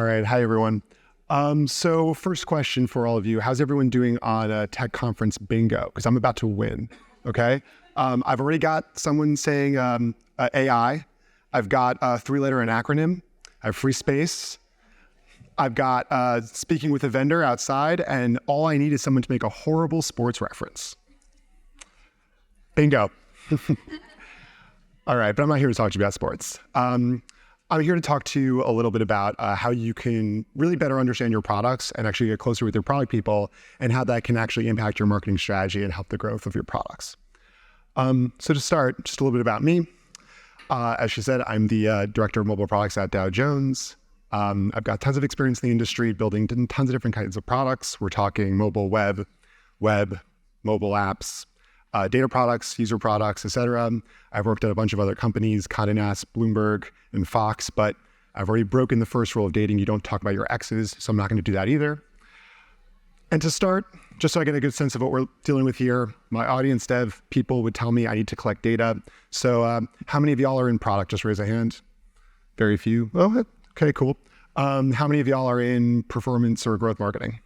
All right. Hi, everyone. So first question for all of you, how's everyone doing on a tech conference bingo? Because I'm about to win, okay? I've already got someone saying AI. I've got a three-letter acronym. I have free space. I've got speaking with a vendor outside, and all I need is someone to make a horrible sports reference. Bingo. All right, but I'm not here to talk to you about sports. I'm here to talk to you a little bit about how you can really better understand your products and actually get closer with your product people, and how that can actually impact your marketing strategy and help the growth of your products. So to start, just a little bit about me. As she said, I'm the director of mobile products at Dow Jones. I've got tons of experience in the industry building tons of different kinds of products. We're talking mobile web, mobile apps, data products, user products, etc. I've worked at a bunch of other companies, Condé Nast, Bloomberg, and Fox, but I've already broken the first rule of dating. You don't talk about your exes, so I'm not going to do that either. And to start, just so I get a good sense of what we're dealing with here, my audience dev people would tell me I need to collect data. So how many of y'all are in product? Just raise a hand. Very few. Oh, okay, cool. How many of y'all are in performance or growth marketing?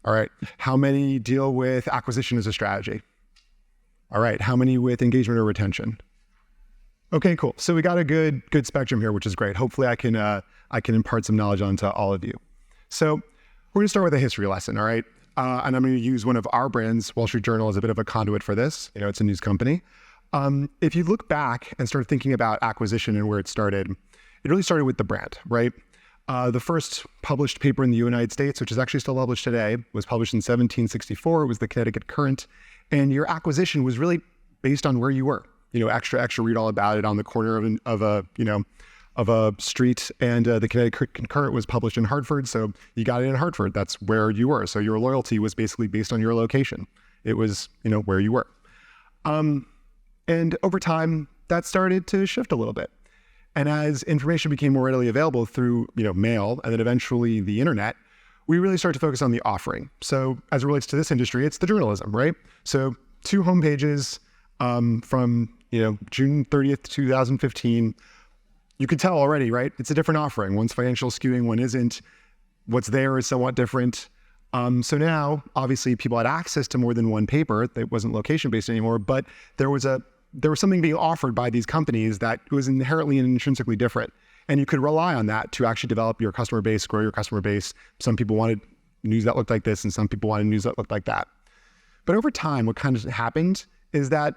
All right. How many deal with acquisition as a strategy? All right. How many with engagement or retention? Okay, cool. So we got a good spectrum here, which is great. Hopefully I can impart some knowledge onto all of you. So we're going to start with a history lesson, all right? And I'm going to use one of our brands, Wall Street Journal, as a bit of a conduit for this. You know, it's a news company. If you look back and start thinking about acquisition and where it started, it really started with the brand, right? The first published paper in the United States, which is actually still published today, was published in 1764. It was the Connecticut Current. And your acquisition was really based on where you were. You know, extra, read all about it on the corner of a street. And the Connecticut Current was published in Hartford. So you got it in Hartford. That's where you were. So your loyalty was basically based on your location. It was, where you were. And over time, that started to shift a little bit. And as information became more readily available through, mail and then eventually the internet, we really started to focus on the offering. So as it relates to this industry, it's the journalism, right? So 2 homepages from, June 30th, 2015. You could tell already, right? It's a different offering. One's financial skewing, one isn't. What's there is somewhat different. So now, obviously, people had access to more than one paper. It wasn't location-based anymore, but there was something being offered by these companies that was inherently and intrinsically different. And you could rely on that to actually develop your customer base, grow your customer base. Some people wanted news that looked like this, and some people wanted news that looked like that. But over time, what kind of happened is that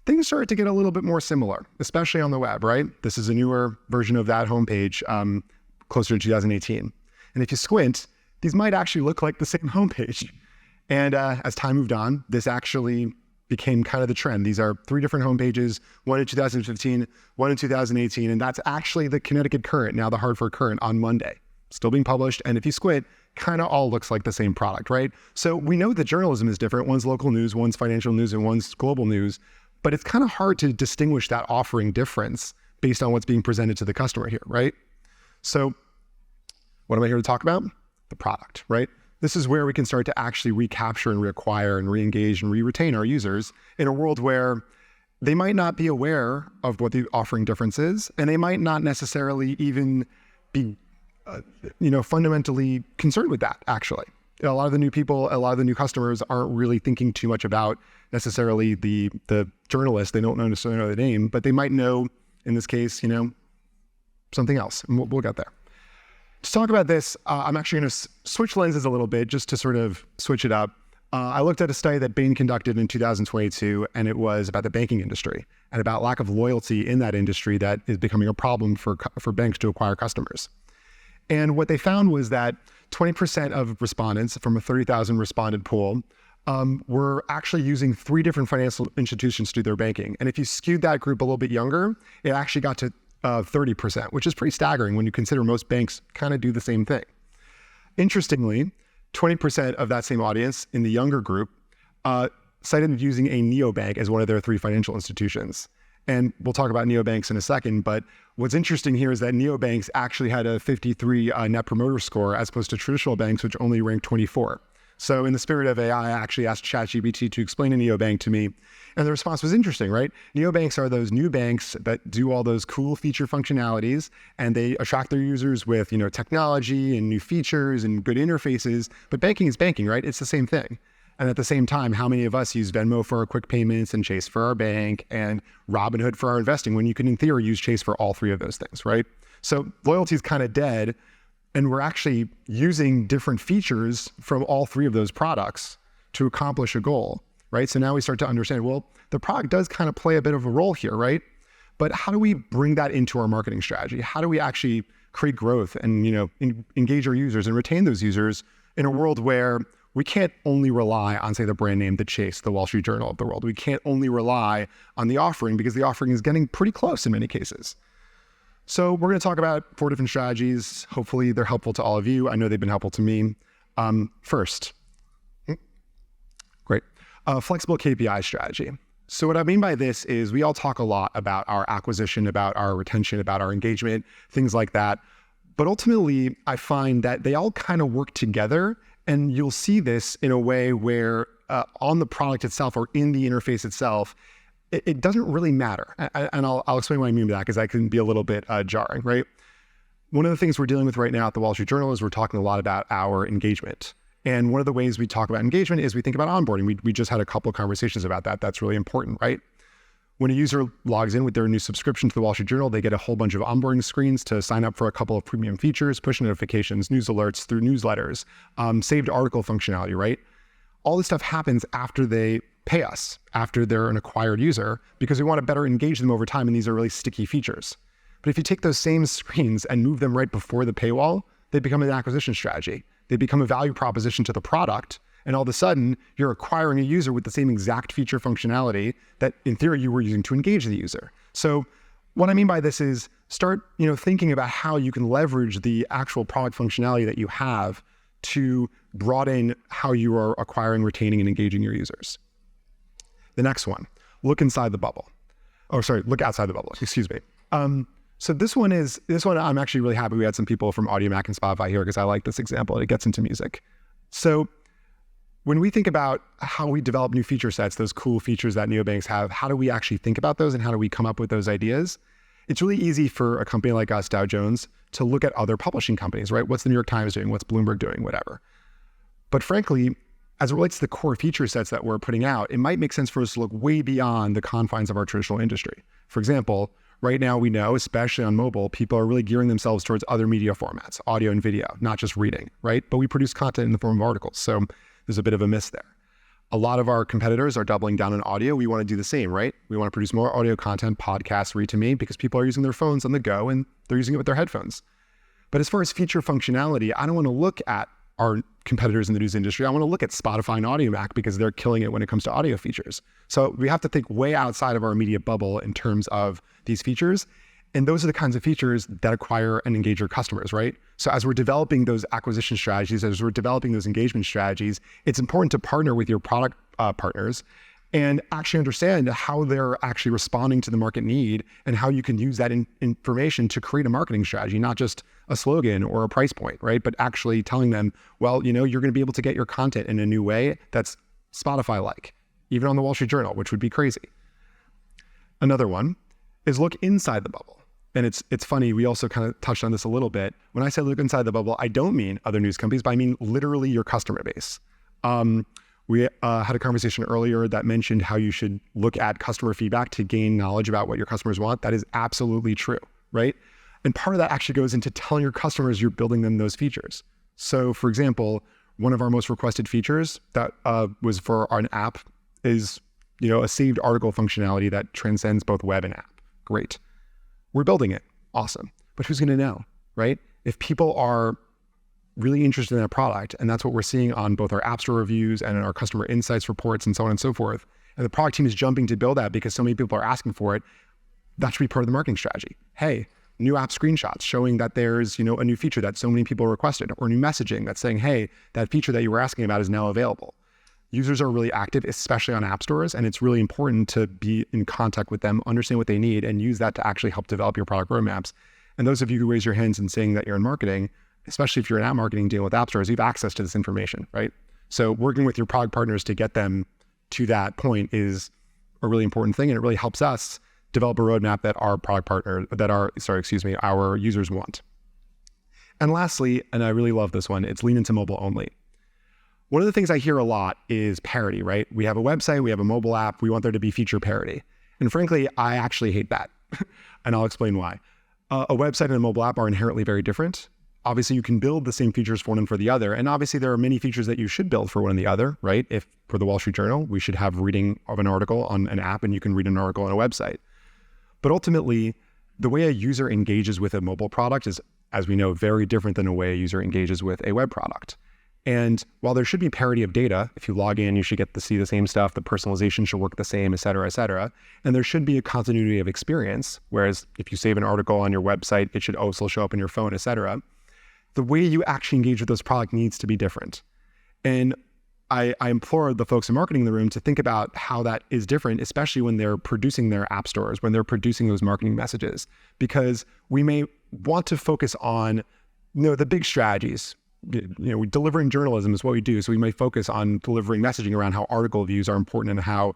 things started to get a little bit more similar, especially on the web, right? This is a newer version of that homepage, closer to 2018. And if you squint, these might actually look like the same homepage. And as time moved on, this actually became kind of the trend. These are 3 different homepages, one in 2015, one in 2018, and that's actually the Connecticut Current, now the Hartford Current, on Monday. Still being published, and if you squint, kind of all looks like the same product, right? So we know that journalism is different. One's local news, one's financial news, and one's global news, but it's kind of hard to distinguish that offering difference based on what's being presented to the customer here, right? So what am I here to talk about? The product, right? This is where we can start to actually recapture and reacquire and re-engage and re-retain our users in a world where they might not be aware of what the offering difference is, and they might not necessarily even be, fundamentally concerned with that, actually. A lot of the new people, a lot of the new customers aren't really thinking too much about necessarily the journalist. They don't necessarily know the name, but they might know, in this case, something else, and we'll get there. To talk about this, I'm actually going to switch lenses a little bit just to sort of switch it up. I looked at a study that Bain conducted in 2022, and it was about the banking industry and about lack of loyalty in that industry that is becoming a problem for banks to acquire customers. And what they found was that 20% of respondents from a 30,000 respondent pool were actually using 3 different financial institutions to do their banking. And if you skewed that group a little bit younger, it actually got to 30%, which is pretty staggering when you consider most banks kind of do the same thing. Interestingly, 20% of that same audience in the younger group cited using a neobank as one of their 3 financial institutions. And we'll talk about neobanks in a second, but what's interesting here is that neobanks actually had a 53 net promoter score as opposed to traditional banks, which only ranked 24. So in the spirit of AI, I actually asked ChatGPT to explain a neobank to me. And the response was interesting, right? Neobanks are those new banks that do all those cool feature functionalities, and they attract their users with, technology and new features and good interfaces. But banking is banking, right? It's the same thing. And at the same time, how many of us use Venmo for our quick payments and Chase for our bank and Robinhood for our investing when you can, in theory, use Chase for all three of those things, right? So loyalty is kind of dead. And we're actually using different features from all three of those products to accomplish a goal, right? So now we start to understand, well, the product does kind of play a bit of a role here, right? But how do we bring that into our marketing strategy? How do we actually create growth and, engage our users and retain those users in a world where we can't only rely on, say, the brand name, the Chase, the Wall Street Journal of the world. We can't only rely on the offering because the offering is getting pretty close in many cases. So we're going to talk about 4 different strategies. Hopefully they're helpful to all of you. I know they've been helpful to me. First, great, flexible KPI strategy. So what I mean by this is we all talk a lot about our acquisition, about our retention, about our engagement, things like that. But ultimately, I find that they all kind of work together, and you'll see this in a way where on the product itself or in the interface itself, it doesn't really matter. And I'll explain what I mean by that because that can be a little bit jarring, right? One of the things we're dealing with right now at the Wall Street Journal is we're talking a lot about our engagement. And one of the ways we talk about engagement is we think about onboarding. We just had a couple of conversations about that. That's really important, right? When a user logs in with their new subscription to the Wall Street Journal, they get a whole bunch of onboarding screens to sign up for a couple of premium features, push notifications, news alerts through newsletters, saved article functionality, right? All this stuff happens after they pay us, after they're an acquired user, because we want to better engage them over time, and these are really sticky features. But if you take those same screens and move them right before the paywall, they become an acquisition strategy. They become a value proposition to the product, and all of a sudden, you're acquiring a user with the same exact feature functionality that, in theory, you were using to engage the user. So what I mean by this is start, thinking about how you can leverage the actual product functionality that you have to broaden how you are acquiring, retaining, and engaging your users. The next one, look inside the bubble. Look outside the bubble, excuse me. So this one I'm actually really happy we had some people from Audio Mac and Spotify here because I like this example. It gets into music. So when we think about how we develop new feature sets, those cool features that neobanks have, how do we actually think about those and how do we come up with those ideas? It's really easy for a company like us, Dow Jones, to look at other publishing companies, right? What's the New York Times doing? What's Bloomberg doing? Whatever. But frankly, as it relates to the core feature sets that we're putting out, it might make sense for us to look way beyond the confines of our traditional industry. For example, right now we know, especially on mobile, people are really gearing themselves towards other media formats, audio and video, not just reading, right? But we produce content in the form of articles, so there's a bit of a miss there. A lot of our competitors are doubling down on audio. We want to do the same, right? We want to produce more audio content, podcasts, Read to Me, because people are using their phones on the go and they're using it with their headphones. But as far as feature functionality, I don't want to look at our competitors in the news industry. I want to look at Spotify and Audio Mac because they're killing it when it comes to audio features. So we have to think way outside of our immediate bubble in terms of these features. And those are the kinds of features that acquire and engage your customers, right? So as we're developing those acquisition strategies, as we're developing those engagement strategies, it's important to partner with your product partners and actually understand how they're actually responding to the market need and how you can use that information to create a marketing strategy, not just a slogan or a price point, right? But actually telling them, well, you're going to be able to get your content in a new way that's Spotify-like, even on the Wall Street Journal, which would be crazy. Another one is look inside the bubble. And it's funny, we also kind of touched on this a little bit. When I say look inside the bubble, I don't mean other news companies, but I mean literally your customer base. We had a conversation earlier that mentioned how you should look at customer feedback to gain knowledge about what your customers want. That is absolutely true, right? And part of that actually goes into telling your customers you're building them those features. So for example, one of our most requested features that was for an app is, a saved article functionality that transcends both web and app. Great. We're building it. Awesome. But who's going to know, right? If people are really interested in that product, and that's what we're seeing on both our App Store reviews and in our customer insights reports and so on and so forth, and the product team is jumping to build that because so many people are asking for it, that should be part of the marketing strategy. Hey, new app screenshots showing that there's, a new feature that so many people requested, or new messaging that's saying, hey, that feature that you were asking about is now available. Users are really active, especially on app stores, and it's really important to be in contact with them, understand what they need, and use that to actually help develop your product roadmaps. And those of you who raise your hands and saying that you're in marketing, especially if you're in app marketing dealing with app stores, you have access to this information, right? So working with your product partners to get them to that point is a really important thing. And it really helps us develop a roadmap that our users want. And lastly, and I really love this one, it's lean into mobile only. One of the things I hear a lot is parity, right? We have a website, we have a mobile app, we want there to be feature parity. And frankly, I actually hate that. And I'll explain why. A website and a mobile app are inherently very different. Obviously, you can build the same features for one and for the other. And obviously, there are many features that you should build for one and the other, right? If for the Wall Street Journal, we should have reading of an article on an app and you can read an article on a website. But ultimately, the way a user engages with a mobile product is, as we know, very different than the way a user engages with a web product. And while there should be parity of data, if you log in, you should get to see the same stuff, the personalization should work the same, et cetera, and there should be a continuity of experience, whereas if you save an article on your website, it should also show up on your phone, et cetera. The way you actually engage with those products needs to be different. And I implore the folks in marketing in the room to think about how that is different, especially when they're producing their app stores, when they're producing those marketing messages, because we may want to focus on, the big strategies. Delivering journalism is what we do. So we might focus on delivering messaging around how article views are important and how,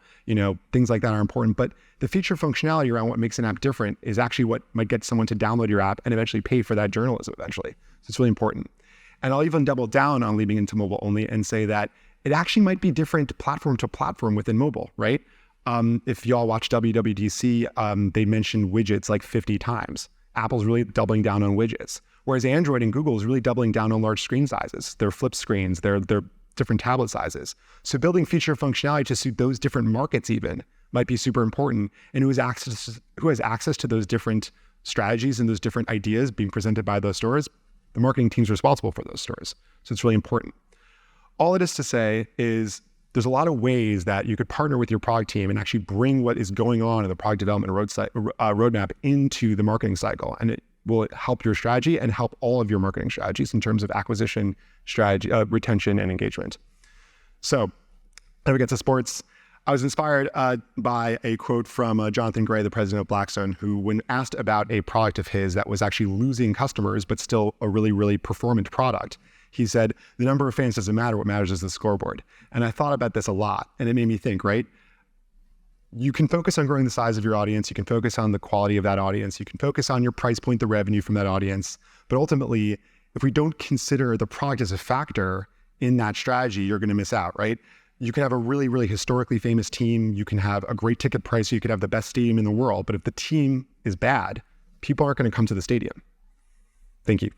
things like that are important. But the feature functionality around what makes an app different is actually what might get someone to download your app and eventually pay for that journalism eventually. So it's really important. And I'll even double down on leaving into mobile only and say that it actually might be different platform to platform within mobile, right? If y'all watch WWDC, they mentioned widgets like 50 times. Apple's really doubling down on widgets. Whereas Android and Google is really doubling down on large screen sizes. Their flip screens, their different tablet sizes. So building feature functionality to suit those different markets even might be super important. And who has access to those different strategies and those different ideas being presented by those stores? The marketing team's responsible for those stores. So it's really important. All it is to say is there's a lot of ways that you could partner with your product team and actually bring what is going on in the product development roadmap into the marketing cycle. And it will help your strategy and help all of your marketing strategies in terms of acquisition, strategy, retention, and engagement. So then we get to sports. I was inspired by a quote from Jonathan Gray, the president of Blackstone, who, when asked about a product of his that was actually losing customers, but still a really, really performant product, he said, the number of fans doesn't matter. What matters is the scoreboard. And I thought about this a lot, and it made me think, right? You can focus on growing the size of your audience. You can focus on the quality of that audience. You can focus on your price point, the revenue from that audience. But ultimately, if we don't consider the product as a factor in that strategy, you're going to miss out, right? You can have a really, really historically famous team. You can have a great ticket price. You could have the best stadium in the world. But if the team is bad, people aren't going to come to the stadium. Thank you.